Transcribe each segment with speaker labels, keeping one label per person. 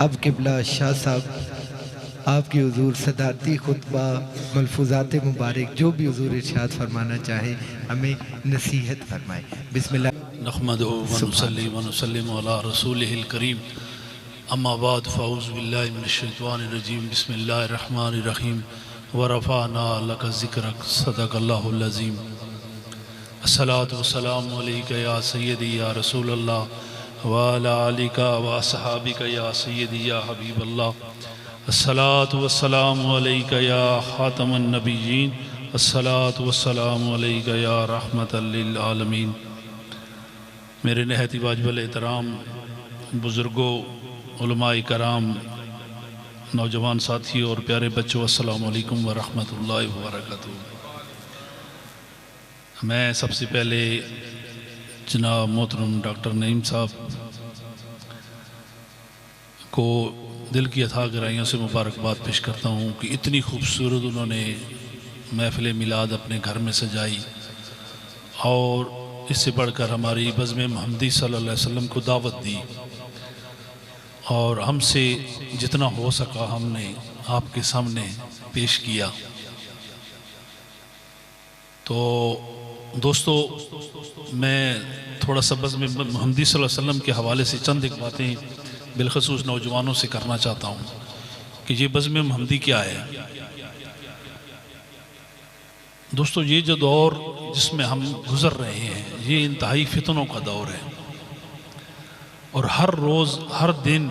Speaker 1: अब किबला शाह साहब आपकी हुजूर सदारती खुतबा मलफूजात मुबारक जो भी हुजूर इरशाद फरमाना चाहे हमें नसीहत फरमाए। बिस्मिल्लाह
Speaker 2: नहमदुहु व नुसल्ली व नुसल्लिमु अला रसूलिहिल करीम अम्मा बाद फ़ऊज़ु बिल्लाहि मिनश शैतानिर रजीम बिस्मिल्लाहिर रहमानिर रहीम व रफ़अना लका ज़िक्रक सदक़ल्लाहुल अज़ीम। अस्सलातु वस्सलामु अलैका या सय्यदी या रसूलल्लाह व अला आलिका व अस्हाबिका या सय्यदी या हबीबल्लाह। अस्सलातु वस्सलामु अलैका या ख़ातमन नबिय्यीन। अस्सलातु वस्सलामु अलैका या रहमतल लिल आलमीन। मेरे नहायत वाजिबुल एहतराम बुज़ुर्गों, उलमाए कराम, नौजवान साथी और प्यारे बच्चों, अस्सलामु अलैकुम व रहमतुल्लाहि व बरकातुहू। मैं सबसे पहले जनाब मोहतरम डॉक्टर नईम साहब को दिल की अथाह गहराइयों से मुबारकबाद पेश करता हूँ कि इतनी खूबसूरत उन्होंने महफ़िल मिलाद अपने घर में सजाई और इससे बढ़कर हमारी बज़्म मुहम्मदी सल्लल्लाहु अलैहि वसल्लम को दावत दी और हमसे जितना हो सका हमने आपके सामने पेश किया। तो दोस्तों, मैं थोड़ा सा बज़्म मुहम्मदी सल्लल्लाहु अलैहि वसल्लम के हवाले से चंद एक बातें बिलखसूस नौजवानों से करना चाहता हूँ कि ये बज़्म मुहम्मदी क्या है। दोस्तों, ये जो दौर जिसमें हम गुज़र रहे हैं ये इंतहाई फितनों का दौर है और हर रोज़ हर दिन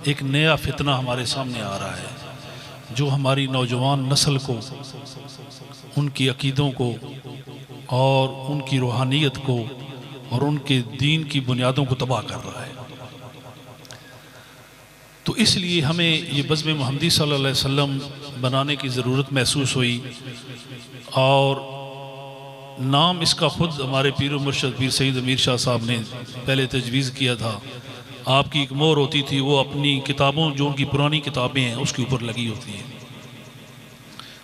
Speaker 2: एक नया फितना हमारे सामने आ रहा है जो हमारी नौजवान नस्ल को, उनकी अकीदों को और उनकी रूहानियत को और उनके दीन की बुनियादों को तबाह कर रहा है। तो इसलिए हमें ये बज़्म मुहम्मदी सल्लल्लाहु अलैहि वसल्लम बनाने की ज़रूरत महसूस हुई और नाम इसका ख़ुद हमारे पीर मुर्शद पीर सईद अमीर शाह साहब ने पहले तजवीज़ किया था। आपकी एक मोहर होती थी, वो अपनी किताबों, जो उनकी पुरानी किताबें हैं उसके ऊपर लगी होती हैं।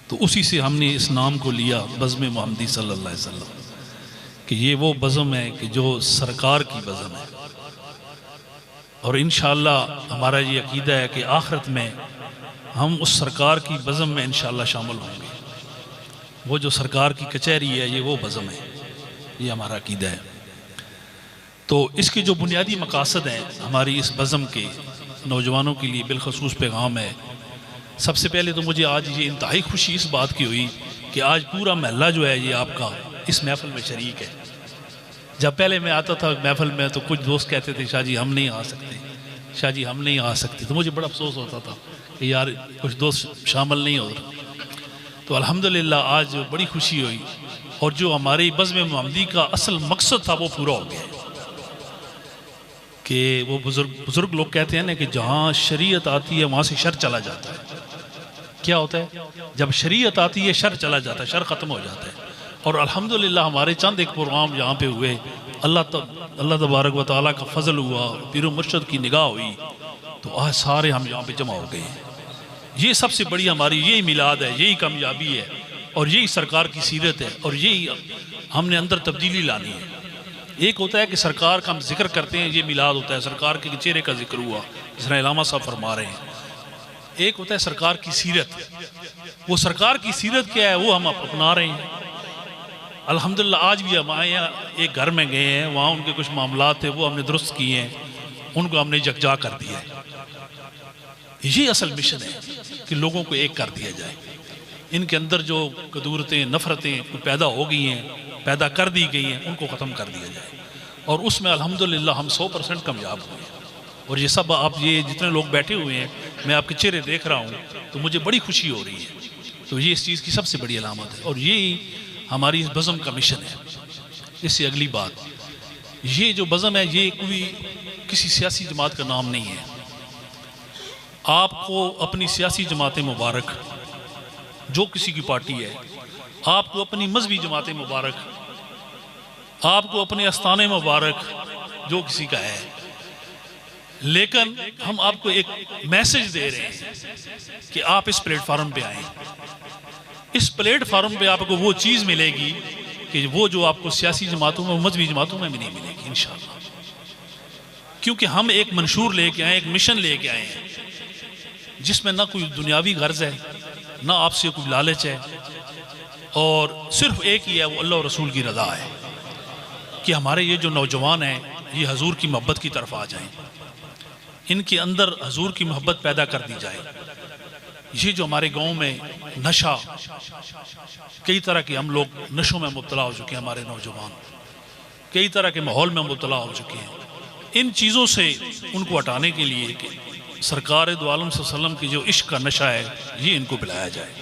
Speaker 2: तो उसी से हमने इस नाम को लिया बज़्म मुहम्मदी सल्लल्लाहु अलैहि वसल्लम कि ये वो बज़्म है कि जो सरकार की बज़्म है और इंशाअल्लाह हमारा ये अकीदा है कि आखिरत में हम उस सरकार की बज़्म में इंशाअल्लाह शामिल होंगे। वो जो सरकार की कचहरी है ये वो बज़्म है, ये हमारा अकीदा है। तो इसके जो बुनियादी मकासद हैं हमारी इस बज़्म के नौजवानों के लिए बिलखसूस पैगाम है। सबसे पहले तो मुझे आज ये इंतहाई खुशी इस बात की हुई कि आज पूरा महल्ला जो है ये आपका इस महफ़िल में शरीक है। जब पहले मैं आता था महफ़िल में तो कुछ दोस्त कहते थे शाह जी हम नहीं आ सकते, शाह जी हम नहीं आ सकते, तो मुझे बड़ा अफसोस होता था कि यार कुछ दोस्त शामिल नहीं हो रहे। तो अल्हम्दुलिल्लाह आज बड़ी खुशी हुई और जो हमारी बज़्म मुहम्मदी का असल मकसद था वो पूरा हो गया कि वो बुज़ुर्ग लोग कहते हैं ना कि जहाँ शरीयत आती है वहाँ से शर चला जाता है। क्या होता है? जब शरीयत आती है शर चला जाता है, शर ख़त्म हो जाता है। और अल्हम्दुलिल्लाह हमारे चंद एक प्रोग्राम यहाँ पे हुए, अल्लाह तबारक व तआला का फजल हुआ, पीर मुर्शद की निगाह हुई, तो आज सारे हम यहाँ पे जमा हो गए हैं। ये सबसे बड़ी हमारी यही मिलाद है, यही कामयाबी है और यही सरकार की सीरत है और यही हमने अंदर तब्दीली लानी है। एक होता है कि सरकार का हम जिक्र करते हैं, ये मिलाद होता है, सरकार के चेहरे का जिक्र हुआ जिस तरह इलामा साहब फरमा रहे हैं। एक होता है सरकार की सीरत, वो सरकार की सीरत क्या है वो हम अपना रहे हैं। अल्हम्दुलिल्लाह आज भी हम आए यहाँ एक घर में गए हैं, वहाँ उनके कुछ मामला थे वो हमने दुरुस्त किए हैं, उनको हमने यकजा कर दिया है। ये असल मिशन है कि लोगों को एक कर दिया जाए। इनके अंदर जो कदूरतें, नफ़रतें पैदा हो गई हैं, पैदा कर दी गई हैं, उनको ख़त्म कर दिया जाए और उसमें अल्हम्दुलिल्लाह हम 100% कामयाब हुए। और ये सब आप ये जितने लोग बैठे हुए हैं, मैं आपके चेहरे देख रहा हूँ तो मुझे बड़ी खुशी हो रही है। तो ये इस चीज़ की सबसे बड़ी अलामत है और यही हमारी इस बज़्म का मिशन है। इससे अगली बात, ये जो बज़्म है ये कोई किसी सियासी जमात का नाम नहीं है। आपको अपनी सियासी जमातें मुबारक, जो किसी की पार्टी है, आपको अपनी मजहबी जमातें मुबारक, आपको अपने आस्थाने मुबारक, जो किसी का है। लेकिन हम आपको एक मैसेज दे रहे हैं कि आप इस प्लेटफार्म पे आएँ। इस प्लेटफार्म पे आपको वो चीज़ मिलेगी कि वो जो आपको सियासी जमातों में, मजहबी जमातों में भी नहीं मिलेगी इंशाअल्लाह। क्योंकि हम एक मंशूर लेके आए, एक मिशन लेके आए हैं जिसमें ना कोई दुनियावी गर्ज है, ना आपसे कोई लालच है, और सिर्फ एक ही है, वो अल्लाह और रसूल की रज़ा है कि हमारे ये जो नौजवान हैं ये हजूर की मोहब्बत की तरफ आ जाएं, इनके अंदर हजूर की मोहब्बत पैदा कर दी जाए। ये जो हमारे गांव में नशा, कई तरह के हम लोग नशों में मुब्तला हो चुके हैं, हमारे नौजवान कई तरह के माहौल में मुब्तला हो चुके हैं, इन चीज़ों से उनको हटाने के लिए कि सरकार दो आलम सल्लल्लाहु अलैहि वसल्लम की जो इश्क का नशा है ये इनको पिलाया जाए।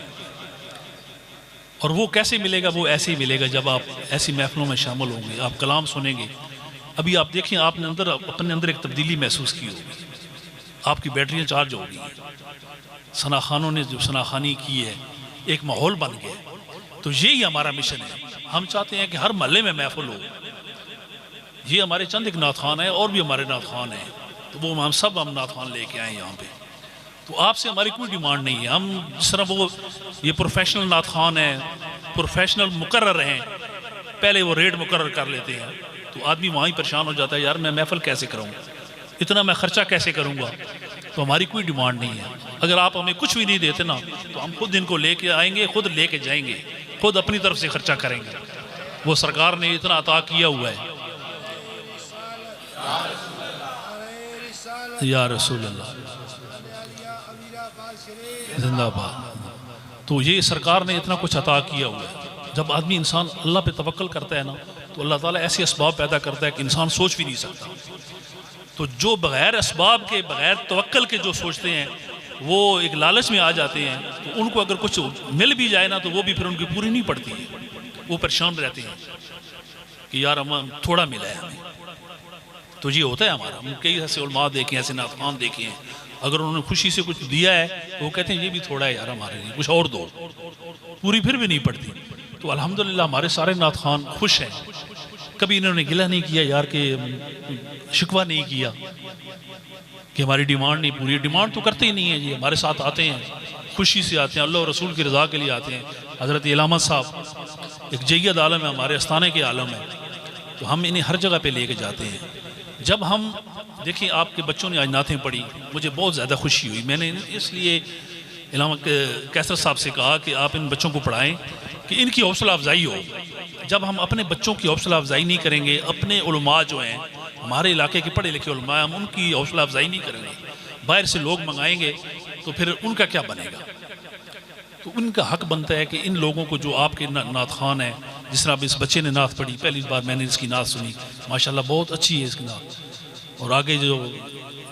Speaker 2: और वो कैसे मिलेगा? वो ऐसे ही मिलेगा जब आप ऐसी महफिलों में शामिल होंगे, आप कलाम सुनेंगे। अभी आप देखिए, आपने अपने अंदर एक तब्दीली महसूस की होगी, आपकी बैटरियाँ चार्ज होगी, सना खानों ने जो सना खानी की है, एक माहौल बन गया। तो यही हमारा मिशन है। हम चाहते हैं कि हर महल्ले में महफिल हो। ये हमारे चंद एक नात खान है, और भी हमारे नात खान हैं, तो वो हम सब नात खान लेके आए यहाँ पे। तो आपसे हमारी कोई डिमांड नहीं है। हम जिस तरह वो ये प्रोफेशनल नात खान है, प्रोफेशनल मुकर्रर हैं, पहले वो रेट मुकर्रर कर लेते हैं, तो आदमी वहाँ ही परेशान हो जाता है, यार मैं महफिल कैसे करूँगा, इतना मैं खर्चा कैसे करूँगा। तो हमारी कोई डिमांड नहीं है। अगर आप हमें कुछ भी नहीं देते ना, तो हम खुद इनको लेके आएंगे, खुद लेके जाएंगे, खुद अपनी तरफ से खर्चा करेंगे। वो सरकार ने इतना अता किया हुआ है। या रसूल अल्लाह जिंदाबाद। तो ये सरकार ने इतना कुछ अता किया हुआ है। जब आदमी इंसान अल्लाह पे तवक्कल करता है ना, तो अल्लाह ताला ऐसे असबाब पैदा करता है कि इंसान सोच भी नहीं सकता। तो जो बग़ैर असबाब के, बग़ैर तवक्कल के जो सोचते हैं, वो एक लालच में आ जाते हैं। तो उनको अगर कुछ मिल भी जाए ना, तो वो भी फिर उनकी पूरी नहीं पड़ती है। वो परेशान रहते हैं कि यार हम थोड़ा मिला है हमें। तो ये होता है हमारा। हम कई ऐसे उलमा देखे हैं, ऐसे नातखान देखे हैं, अगर उन्होंने खुशी से कुछ दिया है तो वो कहते हैं ये भी थोड़ा है यार, हमारे लिए कुछ और दो, पूरी फिर भी नहीं पड़ती। तो अल्हम्दुलिल्लाह हमारे सारे नातखान खुश हैं। कभी इन्होंने गिला नहीं किया यार, कि शिकवा नहीं किया कि हमारी डिमांड नहीं पूरी। डिमांड तो करते ही नहीं है जी, हमारे साथ आते हैं, खुशी से आते हैं, अल्लाह और रसूल की रज़ा के लिए आते हैं। हज़रत इलामा साहब एक जय्यद आलम है, हमारे अस्ताने के आलम है, तो हम इन्हें हर जगह पे लेके जाते हैं। जब हम देखिए, आपके बच्चों ने आज नातें पढ़ी, मुझे बहुत ज़्यादा खुशी हुई। मैंने इसलिए इलामा कैसर साहब से कहा कि आप इन बच्चों को पढ़ाएं कि इनकी हौसला अफजाई हो। जब हम अपने बच्चों की हौसला अफजाई नहीं करेंगे, अपने उलमा जो हैं, हमारे इलाके के पढ़े लिखे उलमा, हम उनकी हौसला अफजाई नहीं करेंगे, बाहर से लोग मंगाएंगे, तो फिर उनका क्या बनेगा। तो उनका हक बनता है कि इन लोगों को, जो आपके नात खान है, जिस तरह अब इस बच्चे ने नात पढ़ी, पहली बार मैंने इसकी नात सुनी, माशाल्लाह बहुत अच्छी है इसकी नात, और आगे जो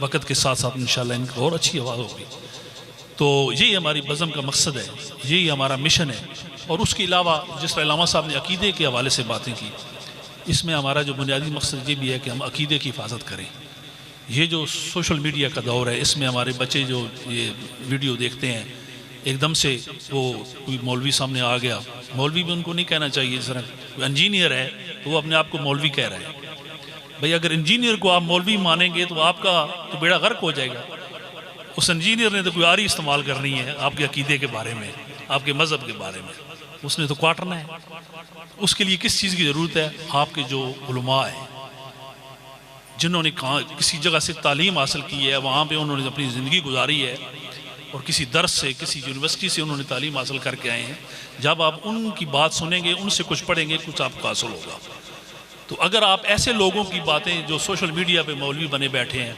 Speaker 2: वक़्त के साथ साथ इंशाल्लाह इनकी और अच्छी आवाज़ होगी। तो यही हमारी बज़म का मकसद है, यही हमारा मिशन है। और उसके अलावा जिस तरह इलामा साहब ने अक़ीदे के हवाले से बातें की, इसमें हमारा जो बुनियादी मकसद ये भी है कि हम अक़ीदे की हिफाजत करें। ये जो सोशल मीडिया का दौर है, इसमें हमारे बच्चे जो ये वीडियो देखते हैं, एकदम से वो कोई मौलवी सामने आ गया, मौलवी भी उनको नहीं कहना चाहिए, जिस तरह कोई इंजीनियर है तो वो अपने आप को मौलवी कह रहा है। भाई अगर इंजीनियर को आप मौलवी मानेंगे तो आपका तो बेड़ा गर्क हो जाएगा। उस इंजीनियर ने तो कोई आरी इस्तेमाल करनी है आपके अकीदे के बारे में, आपके मज़हब के बारे में, उसने तो काटना है। उसके लिए किस चीज़ की ज़रूरत है? आपके जो उलमा है, जिन्होंने कहाँ किसी जगह से तालीम हासिल की है, वहाँ पे उन्होंने अपनी ज़िंदगी गुजारी है, और किसी दर्स से, किसी यूनिवर्सिटी से उन्होंने तालीम हासिल करके आए हैं। जब आप उनकी बात सुनेंगे, उनसे कुछ पढ़ेंगे, कुछ आपको हासिल होगा। तो अगर आप ऐसे लोगों की बातें जो सोशल मीडिया पे मौलवी बने बैठे हैं,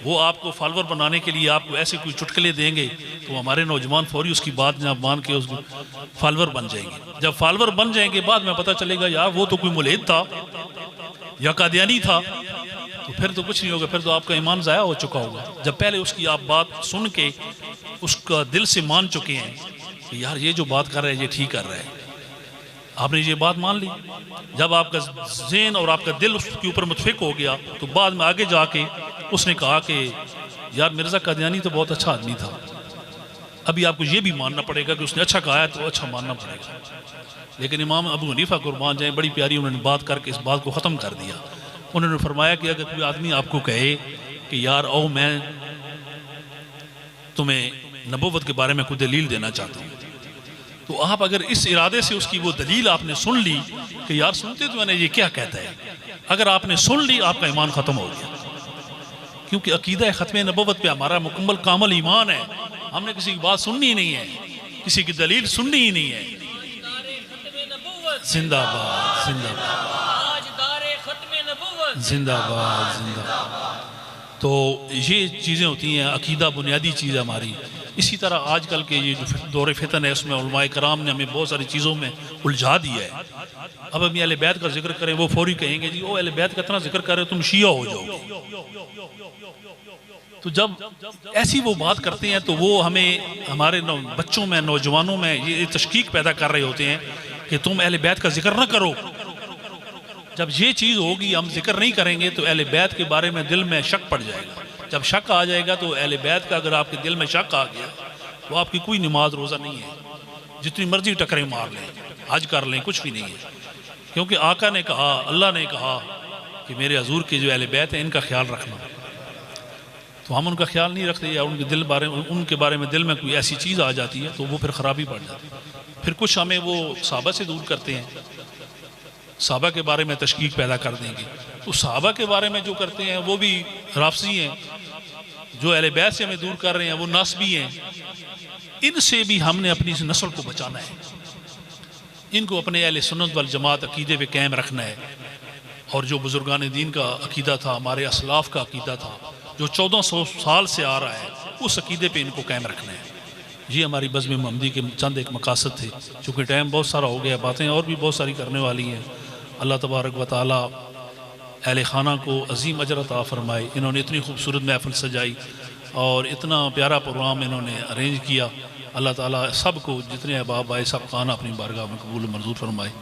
Speaker 2: वो आपको फॉलोअर बनाने के लिए आपको ऐसे कोई चुटकुले देंगे, तो हमारे नौजवान फौरी उसकी बात जब मान के उस फॉलोअर बन जाएंगे। जब फॉलोअर बन जाएंगे, बाद में पता चलेगा यार वो तो कोई मुल्हिद था या कादियानी था, तो फिर तो कुछ नहीं होगा, फिर तो आपका ईमान ज़ाया हो चुका होगा। जब पहले उसकी आप बात सुन के उसका दिल से मान चुके हैं कि यार ये जो बात कर रहा है ये ठीक कर रहा है, आपने ये बात मान ली। जब आपका ज़हन और आपका दिल उसके ऊपर मुतफिक हो गया, तो बाद में आगे जाके उसने कहा कि यार मिर्ज़ा कादियानी तो बहुत अच्छा आदमी था। अभी आपको ये भी मानना पड़ेगा कि उसने अच्छा कहा है, तो अच्छा मानना पड़ेगा। लेकिन इमाम अबू हनीफा कुर्बान जाए, बड़ी प्यारी उन्होंने बात करके इस बात को ख़त्म कर दिया। उन्होंने फरमाया कि अगर कोई आदमी आपको कहे कि यार आओ मैं तुम्हें नबूवत के बारे में कोई दलील देना चाहता हूँ, तो आप अगर इस इरादे से उसकी वो दलील आपने सुन ली कि यार सुनते तो मैंने ये क्या कहता है, अगर आपने सुन ली, आपका ईमान ख़त्म हो गया। क्योंकि अकीदा ख़त्म नबुव्वत पे हमारा मुकम्मल कामल ईमान है। हमने किसी की बात सुननी ही नहीं है, किसी की दलील सुननी ही नहीं है। जिंदाबाद जिंदाबाद जिंदाबाद जिंदाबाद। तो ये चीज़ें होती हैं, अकीदा बुनियादी चीज़ है हमारी। इसी तरह आजकल के ये जो दौर फितन है उसमें उलमाए कराम ने हमें बहुत सारी चीज़ों में उलझा दिया है। अब हम अहले बैत का जिक्र करें, वो फौरी कहेंगे जी ओ अहले बैत का इतना जिक्र करे तुम शिया हो जाओगे। तो जब ऐसी वो बात करते हैं तो वो हमें हमारे बच्चों में, नौजवानों में ये तशकीक पैदा कर रहे होते हैं कि तुम अहले बैत का जिक्र ना करो। जब ये चीज़ होगी, हम जिक्र नहीं करेंगे तो अहले बैत के बारे में दिल में शक पड़ जाएगा। जब शक आ जाएगा तो अहले बैत का अगर आपके दिल में शक आ गया तो आपकी कोई नमाज रोज़ा नहीं है, जितनी मर्जी टकरें मार लें, हज कर लें, कुछ भी नहीं है। क्योंकि आका ने कहा, अल्लाह ने कहा कि मेरे हजूर के जो अहले बैत हैं इनका ख्याल रखना। तो हम उनका ख्याल नहीं रखते या उनके बारे में दिल में कोई ऐसी चीज़ आ जाती है तो वो फिर ख़राबी पड़ जाती है। फिर कुछ हमें वो सहाबा से दूर करते हैं, सहाबा के बारे में तशकीक पैदा कर देंगे। तो सहाबा के बारे में जो करते हैं वो भी राफसी हैं, जो अहले बैत से हमें दूर कर रहे हैं वो नासबी हैं। इनसे भी हमने अपनी इस नस्ल को बचाना है, इनको अपने अहले सुन्नत वल जमात अकीदे पे कायम रखना है। और जो बुजुर्गान दीन का अकीदा था, हमारे असलाफ का अकीदा था जो 1400 साल से आ रहा है, उस अकीदे पे इनको कायम रखना है। ये हमारी बज़्म महमदी के चंद एक मकासद थे। चूँकि टाइम बहुत सारा हो गया, बातें और भी बहुत सारी करने वाली हैं। अल्लाह तबारक व तआला अहले खाना को अजीम अजर अता फरमाए। इन्होंने इतनी खूबसूरत महफिल सजाई और इतना प्यारा प्रोग्राम इन्होंने अरेंज किया। अल्लाह ताला सब को जितने अहबाब आए सब खाना अपनी बारगाह में कबूल मंजूर फरमाए।